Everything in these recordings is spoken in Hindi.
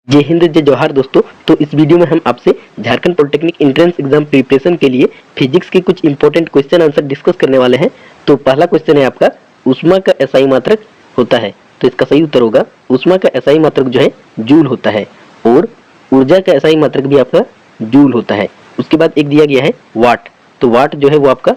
जय हिंद, जय जवाहर दोस्तों। तो इस वीडियो में हम आपसे Jharkhand polytechnic entrance exam preparation के लिए फिजिक्स के कुछ इंपॉर्टेंट क्वेश्चन आंसर डिस्कस करने वाले हैं। तो पहला क्वेश्चन है आपका, ऊष्मा का एसआई मात्रक होता है। तो इसका सही उत्तर होगा ऊष्मा का एसआई मात्रक जो है जूल होता है, और ऊर्जा का एसआई मात्रक भी आपका जूल होता है। उसके बाद एक दिया गया है वाट। तो वाट जो है वो आपका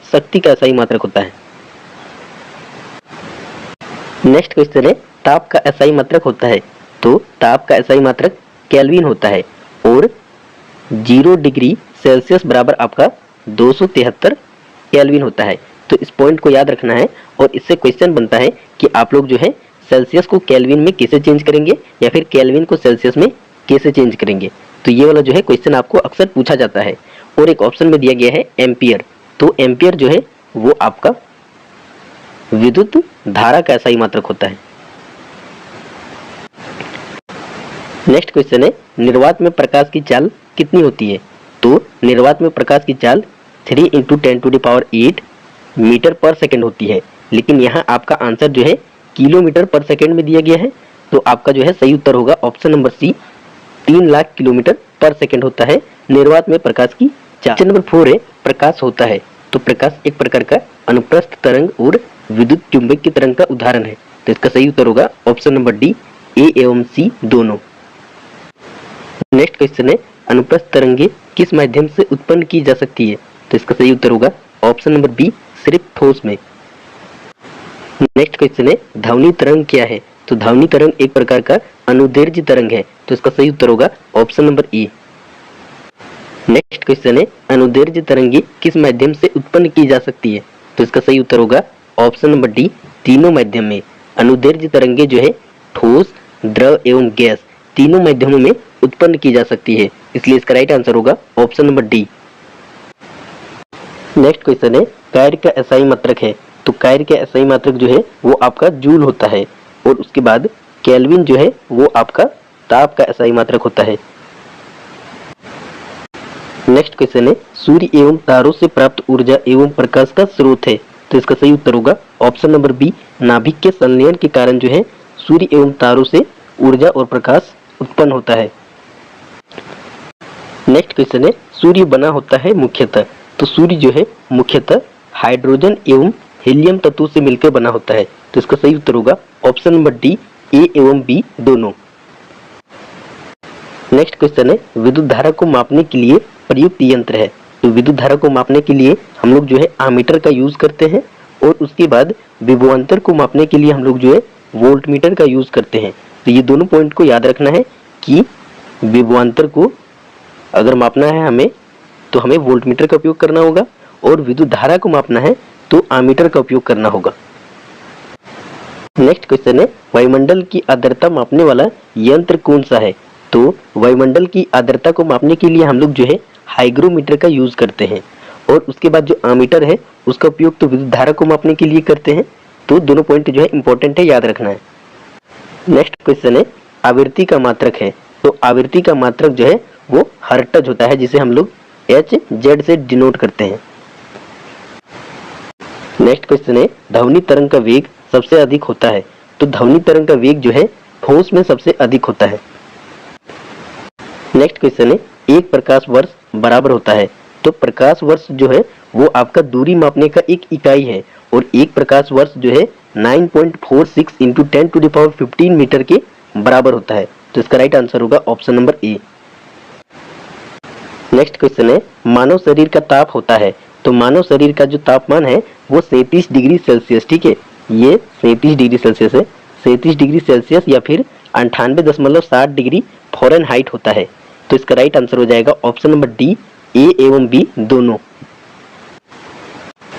शक्ति का एसआई मात्रक होता है। नेक्स्ट क्वेश्चन है, ताप का एसआई मात्रक होता है। तो ताप का एसआई मात्रक केल्विन होता है, और 0 डिग्री सेल्सियस बराबर आपका 273 केल्विन होता है। तो इस पॉइंट को याद रखना है, और इससे क्वेश्चन बनता है कि आप लोग जो है सेल्सियस को केल्विन में कैसे चेंज करेंगे, या फिर केल्विन को सेल्सियस में कैसे चेंज करेंगे। तो ये वाला जो है क्वेश्चन आपको अक्सर पूछा जाता है। और एक ऑप्शन में दिया गया है एम्पियर। तो एम्पियर जो है वो आपका विद्युत धारा का एसआई मात्रक होता है। नेक्स्ट क्वेश्चन है, निर्वात में प्रकाश की चाल कितनी होती है। तो निर्वात में प्रकाश की चाल 3 × 10⁸ मीटर पर सेकंड होती है, लेकिन यहाँ आपका आंसर जो है किलोमीटर पर सेकंड में दिया गया है। तो आपका जो है सही उत्तर होगा option number C, 3 lakh kilometre पर सेकंड होता है निर्वात में प्रकाश की चाल। क्वेश्चन नंबर 4 है, प्रकाश होता है। तो प्रकाश एक प्रकार का अनुप्रस्थ तरंग और विद्युत चुंबकीय तरंग का उदाहरण है। तो इसका सही उत्तर होगा ऑप्शन नंबर डी, ए एवं सी दोनों। नेक्स्ट क्वेश्चन है, अनुप्रस्थ तरंगे किस माध्यम से उत्पन्न की जा सकती है। तो इसका सही उत्तर होगा ऑप्शन नंबर बी, सिर्फ ठोस में। नेक्स्ट क्वेश्चन है, ध्वनि तरंग क्या है। तो ध्वनि तरंग एक प्रकार का अनुदैर्ध्य तरंग है। तो इसका सही उत्तर होगा ऑप्शन नंबर ई। नेक्स्ट क्वेश्चन है, अनुदैर्ध्य तरंगे किस माध्यम से उत्पन्न की जा सकती है। तो इसका सही उत्तर होगा ऑप्शन नंबर डी, तीनों माध्यम में। अनुदैर्ध्य तरंगे जो है ठोस, द्रव एवं गैस तीनों माध्यमों में उत्पन्न की जा सकती है, इसलिए इसका राइट आंसर होगा option number D. Next question है, कार्य का एसआई मात्रक है। तो कार्य का एसआई मात्रक जो है वो आपका जूल होता है, और उसके बाद केल्विन जो है वो आपका ताप का एसआई मात्रक होता है। नेक्स्ट क्वेश्चन है, सूर्य एवं तारों से प्राप्त ऊर्जा एवं प्रकाश का स्रोत है। तो इसका सही उत्तर होगा ऑप्शन नंबर बी, नाभिक के संलयन के कारण जो है सूर्य एवं तारों से ऊर्जा और प्रकाश उत्पन्न होता है। नेक्स्ट क्वेश्चन है, सूर्य बना होता है मुख्यतः। तो सूर्य जो है मुख्यतः हाइड्रोजन एवं हीलियम तत्वों से मिलकर बना होता है। तो इसका सही उत्तर होगा ऑप्शन नंबर डी, ए एवं बी दोनों। नेक्स्ट क्वेश्चन है, विद्युत धारा को मापने के लिए प्रयुक्त यंत्र है। तो विद्युत धारा को मापने के लिए हम लोग जो है एमीटर का यूज करते हैं, और उसके बाद विभवांतर को मापने के लिए हम लोग जो है वोल्टमीटर का यूज करते हैं। तो ये दोनों पॉइंट को याद रखना है कि विभवांतर को अगर मापना है हमें, तो हमें वोल्टमीटर का उपयोग करना होगा, और विद्युत धारा को मापना है तो एमीटर का उपयोग करना होगा। नेक्स्ट क्वेश्चन है, वायुमंडल की आर्द्रता मापने वाला यंत्र कौन सा है। तो वायुमंडल की आर्द्रता को मापने के लिए हम लोग जो है हाइग्रोमीटर का यूज करते हैं, और उसके बाद जो एमीटर है उसका उपयोग तो विद्युत धारा को मापने के लिए करते हैं। तो दोनों पॉइंट जो है इंपॉर्टेंट है, याद रखना है। नेक्स्ट क्वेश्चन है, आवृत्ति का मात्रक है। तो आवृत्ति का मात्रक जो है वो हर्ट्ज होता है, जिसे हम लोग Hz से डिनोट करते हैं। नेक्स्ट क्वेश्चन है, ध्वनि तरंग का वेग सबसे अधिक होता है। तो ध्वनि तरंग का वेग जो है ठोस में सबसे अधिक होता है। नेक्स्ट क्वेश्चन है, एक प्रकाश वर्ष बराबर होता है। तो प्रकाश वर्ष जो है वो आपका दूरी मापने का एक इकाई है, और एक प्रकाश वर्ष जो है 9.46 × 10⁻15 मीटर के बराबर होता है। तो इसका राइट आंसर होगा option number A. Next question है, मानव शरीर का ताप होता है। तो मानव शरीर का जो तापमान है वो 37 डिग्री सेल्सियस, ठीक है, ये 37 डिग्री सेल्सियस है। 37 डिग्री सेल्सियस या फिर 98.60 डिग्री फ़ारेनहाइट होता है। तो इसका राइट आंसर हो जाएगा ऑप्शन नंबर डी, ए एवं बी दोनों।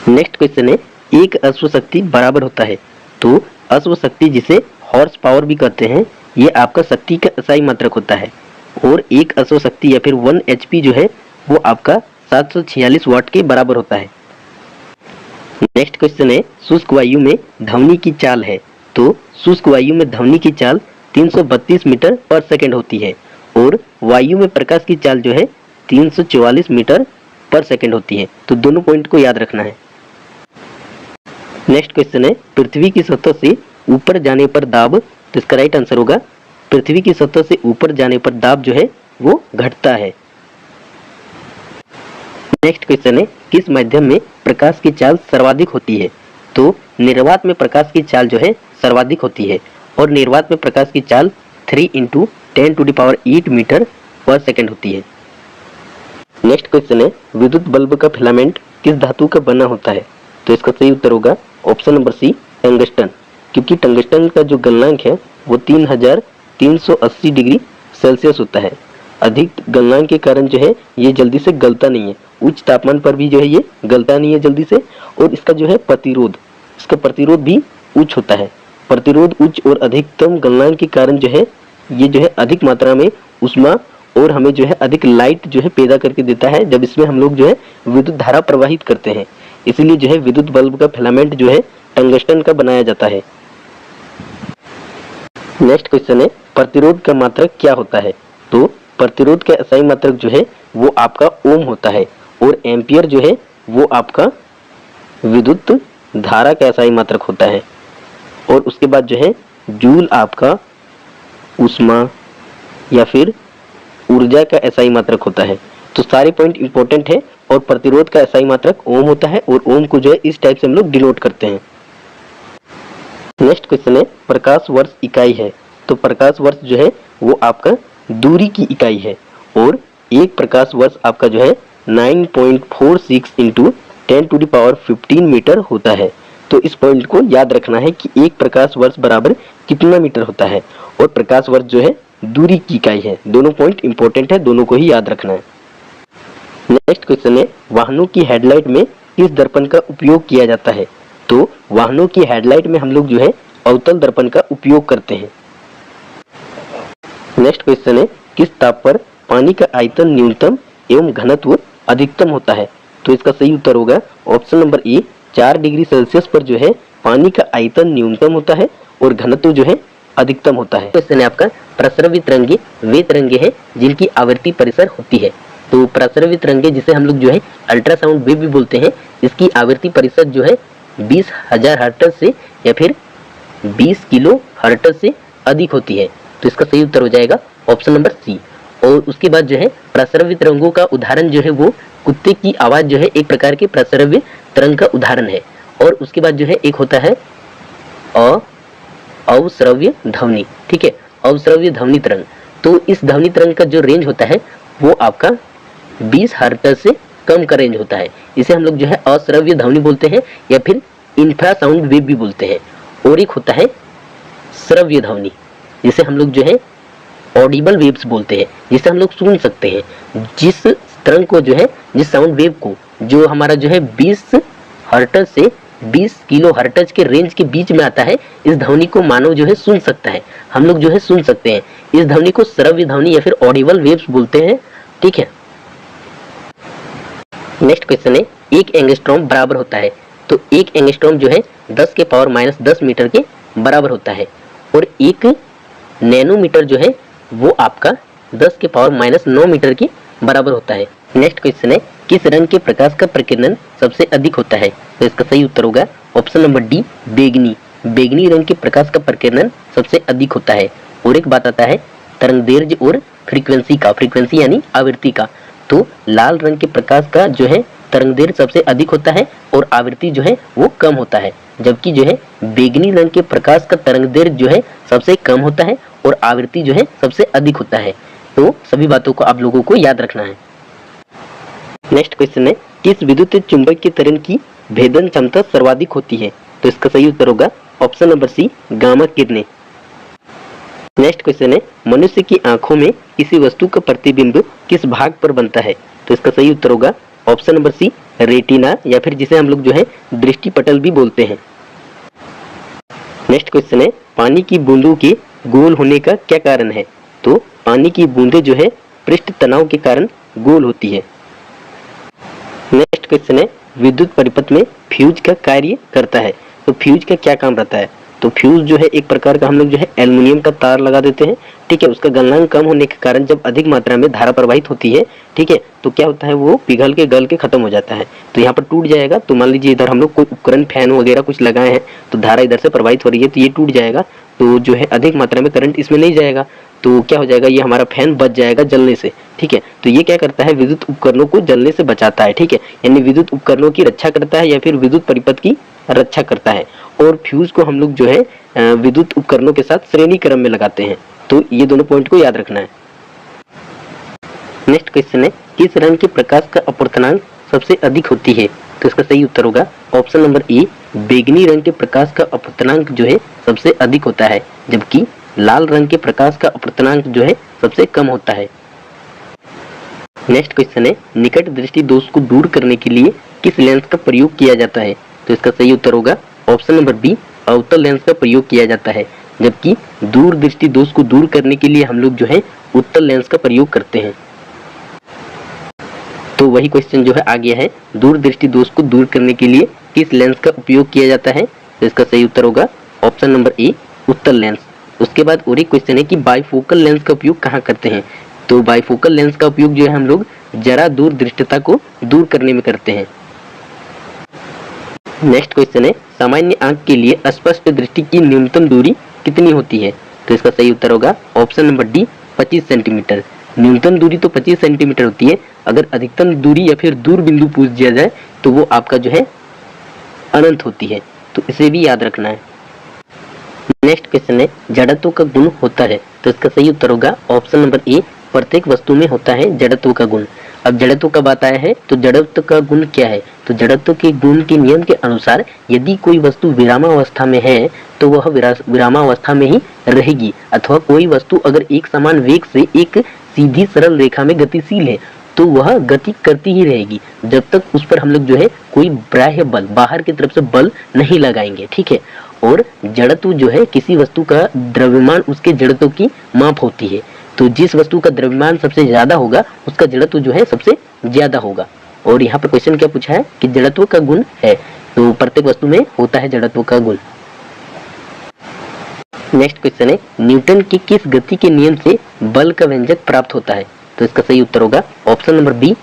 नेक्स्ट क्वेश्चन है, एक अश्व शक्ति बराबर होता है। तो अश्व शक्ति जिसे हॉर्स पावर भी कहते हैं, ये आपका शक्ति का एसआई मात्रक होता है, और एक अश्व शक्ति या फिर 1 HP जो है वो आपका 746 वाट के बराबर होता है। नेक्स्ट क्वेश्चन है, शुष्क वायु में ध्वनि की चाल है। तो शुष्क वायु में ध्वनि की चाल 332 मीटर पर सेकंड होती है, और वायु में प्रकाश की चाल जो है 344 मीटर पर सेकंड होती है। तो दोनों पॉइंट को याद रखना है। नेक्स्ट क्वेश्चन है, पृथ्वी की सतह से ऊपर जाने पर दाब। तो इसका राइट आंसर होगा पृथ्वी की सतह से ऊपर जाने पर दाब जो है वो घटता है। नेक्स्ट क्वेश्चन है, किस माध्यम में प्रकाश की चाल सर्वाधिक होती है? तो निर्वात में प्रकाश की चाल जो है सर्वाधिक होती है और निर्वात में प्रकाश की चाल 3 × 10⁸ मीटर पर सेकेंड होती है। नेक्स्ट क्वेश्चन है, विद्युत बल्ब का फिलामेंट किस धातु का बना होता है? तो इसका सही उत्तर होगा ऑप्शन नंबर सी, टंगस्टन, क्योंकि टंगस्टन का जो गलनांक है वो 3380 डिग्री सेल्सियस होता है। अधिक गलनांक के कारण जो है ये जल्दी से गलता नहीं है, उच्च तापमान पर भी जो है ये गलता नहीं है जल्दी से, और इसका जो है इसका प्रतिरोध भी उच्च होता है। प्रतिरोध उच्च और अधिकतम गलनांक के कारण जो है ये जो है अधिक मात्रा में ऊष्मा और हमें जो है अधिक लाइट जो है पैदा करके देता है जब इसमें हम लोग जो है विद्युत धारा प्रवाहित करते हैं। इसीलिए जो है विद्युत बल्ब का फिलामेंट जो है टंगस्टन का बनाया जाता है। नेक्स्ट क्वेश्चन है, प्रतिरोध का मात्रक क्या होता है? तो प्रतिरोध का SI मात्रक जो है वो आपका ओम होता है और एम्पियर जो है वो आपका विद्युत धारा का SI मात्रक होता है, और उसके बाद जो है जूल आपका ऊष्मा या फिर ऊर्जा का SI मात्रक होता है। तो सारे पॉइंट इंपॉर्टेंट है और प्रतिरोध का SI मात्रक ओम होता है और ओम को जो है इस टाइप से हम लोग डिनोट करते हैं। नेक्स्ट क्वेश्चन है, प्रकाश वर्ष इकाई है? तो प्रकाश वर्ष जो है वो आपका दूरी की इकाई है और एक प्रकाश वर्ष आपका जो है 9.46 × 10⁻15 मीटर होता है। तो इस पॉइंट को याद रखना है कि एक प्रकाश वर्ष बराबर कितना मीटर होता है, और प्रकाश वर्ष जो है दूरी की इकाई है। दोनों पॉइंट इंपॉर्टेंट है, दोनों को ही याद रखना है। नेक्स्ट क्वेश्चन है, वाहनों की हेडलाइट में किस दर्पण का उपयोग किया जाता है? तो वाहनों की हेडलाइट में हम लोग जो है अवतल दर्पण का उपयोग करते हैं। नेक्स्ट क्वेश्चन है, किस ताप पर पानी का आयतन न्यूनतम एवं घनत्व अधिकतम होता है? तो इसका सही उत्तर होगा option number A, 4 degree Celsius पर जो है पानी का आयतन न्यूनतम होता है और घनत्व जो है अधिकतम होता है। क्वेश्चन है आपका, प्रसरवित तरंगे वे तरंगे हैं जिनकी आवृत्ति परिसर होती है। तो प्रसरवित तरंगे जिसे हम लोग जो है अल्ट्रासाउंड वेव भी बोलते हैं, इसकी आवृत्ति परिसर जो है 20,000 हर्ट्ज से या फिर 20 किलो हर्ट्ज से अधिक होती है। तो इसका सही उत्तर हो जाएगा ऑप्शन नंबर सी। और उसके बाद जो है प्रसरवित तरंगों का उदाहरण जो है वो कुत्ते की आवाज जो है एक प्रकार के प्रसरव्य तरंग का उदाहरण है। और उसके बाद जो है एक होता है अवश्रव्य ध्वनि, ठीक है, अवश्रव्य ध्वनि तरंग। तो इस ध्वनि तरंग का जो रेंज होता है वो आपका 20 हर्ट्ज से कम का रेंज होता है। इसे हम लोग जो है अश्रव्य ध्वनि बोलते हैं या फिर इंफ्रासाउंड वेव भी बोलते हैं। और एक होता है श्रव्य ध्वनि, जिसे हम लोग जो है ऑडिबल वेव्स बोलते हैं, जिसे हम लोग सुन सकते हैं। जिस तरंग को जो है, जिस साउंड वेव को जो हमारा जो है 20 हर्ट्ज से 20 किलो हर्ट्ज के रेंज के बीच में आता है, इस ध्वनि को मानव जो है सुन सकता है, हम लोग जो है सुन सकते हैं। इस ध्वनि को श्रव्य ध्वनि या फिर ऑडिबल वेव्स बोलते हैं, ठीक है। नेक्स्ट क्वेश्चन है, एक एंगस्ट्रॉम बराबर होता है? तो एक एंगस्ट्रॉम जो है 10⁻⁻10 मीटर के बराबर होता है और एक नैनोमीटर जो है वो आपका 10⁻⁹ मीटर के बराबर होता है। नेक्स्ट क्वेश्चन है, किस रंग के प्रकाश का प्रकीर्णन सबसे अधिक होता है? तो इसका सही उत्तर होगा ऑप्शन नंबर डी, बैगनी। बैगनी रंग के प्रकाश का प्रकीर्णन सबसे अधिक होता है। और एक बात आता है तरंगदैर्घ्य और फ्रीक्वेंसी का, फ्रीक्वेंसी यानी आवृत्ति का। तो लाल रंग के प्रकाश का जो है तरंगदैर्घ्य सबसे अधिक होता है और आवृत्ति जो है वो कम होता है, जबकि जो है बैगनी रंग के प्रकाश का तरंगदैर्घ्य जो है सबसे कम होता है और आवृत्ति जो है सबसे अधिक होता है। तो सभी बातों को आप लोगों को याद रखना है। नेक्स्ट क्वेश्चन है, किस विद्युत चुंबकीय तरंग की भेदन क्षमता सर्वाधिक होती है? तो इसका सही उत्तर होगा ऑप्शन नंबर सी, गामा किरणें। नेक्स्ट क्वेश्चन है, मनुष्य की आंखों में किसी वस्तु का प्रतिबिंब किस भाग पर बनता है? तो इसका सही उत्तर होगा ऑप्शन नंबर सी, रेटिना, या फिर जिसे हम लोग जो है दृष्टि पटल भी बोलते हैं। नेक्स्ट क्वेश्चन है, पानी की बूंदों के गोल होने का क्या कारण है? तो पानी की बूंदें जो है पृष्ठ तनाव के कारण गोल होती है। नेक्स्ट क्वेश्चन है, विद्युत परिपथ में फ्यूज का कार्य करता है। तो फ्यूज का क्या काम रहता है? तो फ्यूज जो है एक प्रकार का हम लोग जो है एल्युमिनियम का तार लगा देते हैं, ठीक है। उसका गलनांक कम होने के कारण जब अधिक मात्रा में धारा प्रवाहित होती है, ठीक है, तो क्या होता है वो पिघल के गल के खत्म हो जाता है। तो यहाँ पर टूट जाएगा। तो मान लीजिए इधर हम लोग कोई उपकरण फैन वगैरह कुछ लगाए हैं तो धारा इधर से प्रवाहित हो रही है तो ये टूट जाएगा, तो जो है अधिक मात्रा में करंट इसमें नहीं जाएगा। तो क्या हो जाएगा, ये हमारा फैन बच जाएगा जलने से। ठीक है, तो ये क्या करता है, विद्युत उपकरणों को जलने से बचाता है। ठीक है, यानी विद्युत उपकरणों की रक्षा करता है या फिर विद्युत परिपथ की रक्षा करता है। और फ्यूज को हम लोग जो है विद्युत उपकरणों के साथ श्रेणी क्रम में लगाते हैं। तो ये दोनों पॉइंट को याद रखना है। नेक्स्ट क्वेश्चन है, किस रंग के प्रकाश का अपवर्तनांक सबसे अधिक होती है? तो इसका सही उत्तर होगा ऑप्शन नंबर ए, बैंगनी रंग के प्रकाश का अपवर्तनांक जो है सबसे अधिक होता है, जबकि लाल रंग के प्रकाश का अपवर्तनांक जो है सबसे कम होता है। नेक्स्ट क्वेश्चन है, निकट दृष्टि दोष को दूर करने के लिए किस लेंस का प्रयोग किया जाता है? तो इसका सही उत्तर होगा ऑप्शन नंबर बी, अवतल लेंस का प्रयोग किया जाता है, जबकि दूर दृष्टि दोष को दूर करने के लिए हम लोग जो है उत्तल लेंस का प्रयोग करते हैं। तो वही क्वेश्चन जो है आ गया है, दूर दृष्टि दोष को दूर करने के लिए किस लेंस का उपयोग किया जाता है? तो इसका सही उत्तर होगा ऑप्शन नंबर ए, उत्तल लेंस। उसके बाद और एक क्वेश्चन है कि बाइफोकल लेंस का उपयोग कहाँ करते हैं? तो बाइफोकल लेंस का उपयोग जो है हम लोग जरा दूर दृष्टता को दूर करने में करते हैं। नेक्स्ट क्वेश्चन है, सामान्य आंख के लिए स्पष्ट दृष्टि की न्यूनतम दूरी कितनी होती है? तो इसका सही उत्तर होगा ऑप्शन नंबर डी, 25 सेंटीमीटर। न्यूनतम दूरी तो 25 सेंटीमीटर होती है, अगर अधिकतम दूरी या फिर दूर बिंदु पूछ दिया जाए तो वो आपका जो है अनंत होती है, तो इसे भी याद रखना है। नेक्स्ट क्वेश्चन है, जड़त्व का गुण होता है? तो इसका सही उत्तर होगा ऑप्शन नंबर ए, प्रत्येक वस्तु में होता है जड़त्व का गुण। अब जड़त्व कब आता है, तो जड़त्व का गुण क्या है? तो जड़त्व के गुण के नियम के अनुसार यदि कोई वस्तु विरामावस्था में है तो वह विरामावस्था में ही रहेगी, अथवा कोई वस्तु अगर एक समान वेग से एक सीधी सरल रेखा में गतिशील है तो वह गति करती ही रहेगी जब तक उस पर हम लोग जो है कोई बाह्य बल, बाहर की तरफ से बल नहीं लगाएंगे। ठीक है, और जड़त्व जो है किसी वस्तु का द्रव्यमान उसके जड़त्व की माप होती है, तो जिस वस्तु का द्रव्यमान सबसे ज्यादा होगा उसका जड़त्व जो है सबसे ज्यादा होगा। और यहाँ पर क्वेश्चन क्या पूछा है कि जड़त्व का गुण है, तो प्रत्येक वस्तु में होता है जड़त्व का गुण। नेक्स्ट क्वेश्चन है, न्यूटन की किस गति के नियम से बल का व्यंजक प्राप्त होता है? तो इसका सही उत्तर होगा ऑप्शन नंबर बी,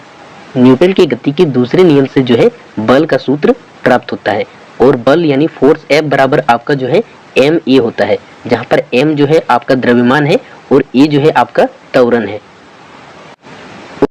न्यूटन की गति के दूसरे नियम से जो है बल का सूत्र प्राप्त होता है। और बल यानी फोर्स F बराबर आपका जो है एम ए होता है, जहां पर m जो है आपका द्रव्यमान है और a जो है आपका त्वरण है।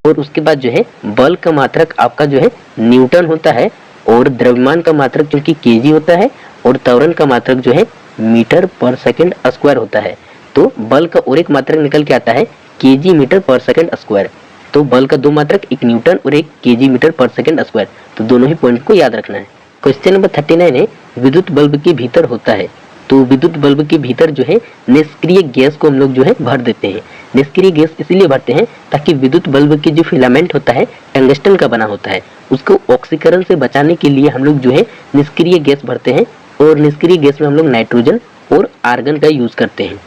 और उसके बाद जो है बल का मात्रक आपका जो है न्यूटन होता है, और द्रव्यमान का मात्रक क्योंकि केजी होता है, और त्वरण का मात्रक जो है मीटर पर सेकंड स्क्वायर होता है। तो बल का और एक मात्रक निकल के आता है केजी मीटर पर सेकंड स्क्वायर। तो बल का दो मात्रक, एक न्यूटन और एक केजी मीटर पर सेकंड स्क्वायर, तो दोनों ही पॉइंट को याद रखना है। क्वेश्चन नंबर 39 है, विद्युत बल्ब के भीतर होता है? तो विद्युत बल्ब के भीतर जो है निष्क्रिय गैस को हम लोग जो है भर देते हैं। निष्क्रिय गैस इसलिए भरते हैं ताकि विद्युत बल्ब की जो फिलामेंट होता है टंगस्टन का बना होता है, उसको ऑक्सीकरण से बचाने के लिए हम लोग जो है निष्क्रिय गैस भरते हैं। और निष्क्रिय गैस में हम लोग नाइट्रोजन और आर्गन का यूज करते हैं।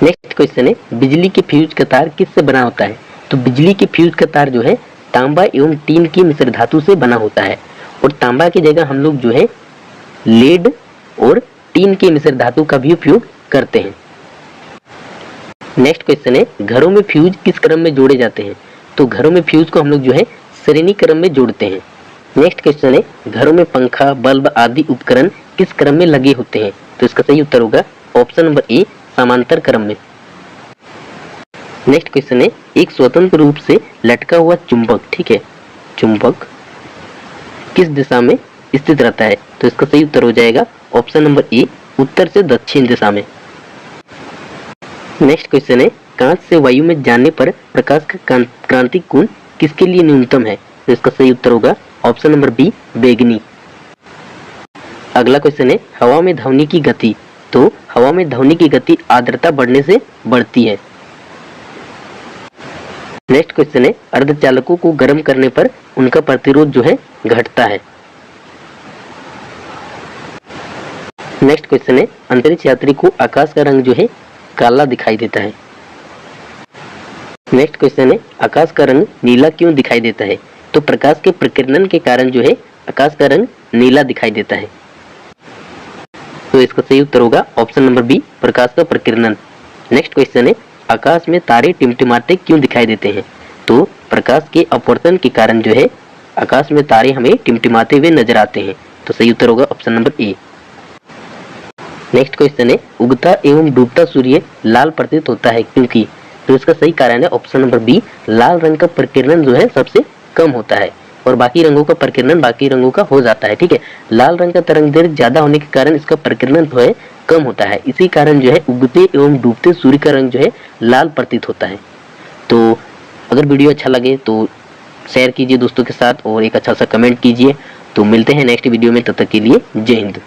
नेक्स्ट क्वेश्चन है, बिजली के फ्यूज का तार किससे बना होता है? तो बिजली के फ्यूज का तार जो है तांबा एवं टीन की मिश्र धातु से बना होता है, और तांबा की जगह हम लोग जो है लेड और टीन के मिश्र धातु का भी उपयोग करते हैं। नेक्स्ट क्वेश्चन है, घरों में फ्यूज किस क्रम में जोड़े जाते हैं? तो घरों में फ्यूज को हम लोग जो है श्रेणी क्रम में जोड़ते हैं। नेक्स्ट क्वेश्चन है, घरों में पंखा, बल्ब आदि उपकरण किस क्रम में लगे होते हैं? तो इसका सही उत्तर होगा ऑप्शन नंबर ए, समांतर क्रम में। नेक्स्ट क्वेश्चन है, एक स्वतंत्र रूप से लटका हुआ चुंबक, ठीक है, चुंबक किस दिशा में स्थित रहता है? तो इसका सही उत्तर हो जाएगा ऑप्शन नंबर ए, उत्तर से दक्षिण दिशा में। नेक्स्ट क्वेश्चन है, कांच से वायु में जाने पर प्रकाश का क्रांतिक कोण किसके लिए न्यूनतम है? तो इसका सही उत्तर होगा ऑप्शन नंबर बी, बैंगनी। अगला क्वेश्चन है, हवा में ध्वनि की गति। तो हवा में ध्वनि की गति आर्द्रता बढ़ने से बढ़ती है। नेक्स्ट क्वेश्चन है, अर्धचालकों को गर्म करने पर उनका प्रतिरोध जो है घटता है। नेक्स्ट क्वेश्चन है, अंतरिक्ष यात्री को आकाश का रंग जो है काला दिखाई देता है। नेक्स्ट क्वेश्चन है, आकाश का रंग नीला क्यों दिखाई देता है? तो प्रकाश के प्रकीर्णन के कारण जो है आकाश का रंग नीला दिखाई देता है। तो इसका सही उत्तर होगा ऑप्शन नंबर बी, प्रकाश का प्रकीर्णन। नेक्स्ट क्वेश्चन है, आकाश में तारे टिमटिमाते क्यों दिखाई देते हैं? तो प्रकाश के अपवर्तन के कारण जो है आकाश में तारे हमें टिमटिमाते हुए नजर आते हैं। तो सही उत्तर होगा option number A. Next question है, उगता एवं डूबता सूर्य लाल प्रतीत होता है क्योंकि? तो इसका सही कारण है ऑप्शन नंबर बी, लाल रंग का प्रकीर्णन जो है सबसे कम होता है और बाकी रंगों का प्रकीर्णन बाकी रंगों का हो जाता है। ठीक है, लाल रंग का तरंग दैर्घ्य ज्यादा होने के कारण इसका प्रकीर्णन जो है कम होता है, इसी कारण जो है उगते एवं डूबते सूर्य का रंग जो है लाल प्रतीत होता है। तो अगर वीडियो अच्छा लगे तो शेयर कीजिए दोस्तों के साथ और एक अच्छा सा कमेंट कीजिए। तो मिलते हैं नेक्स्ट वीडियो में, तब तक के लिए जय हिंद।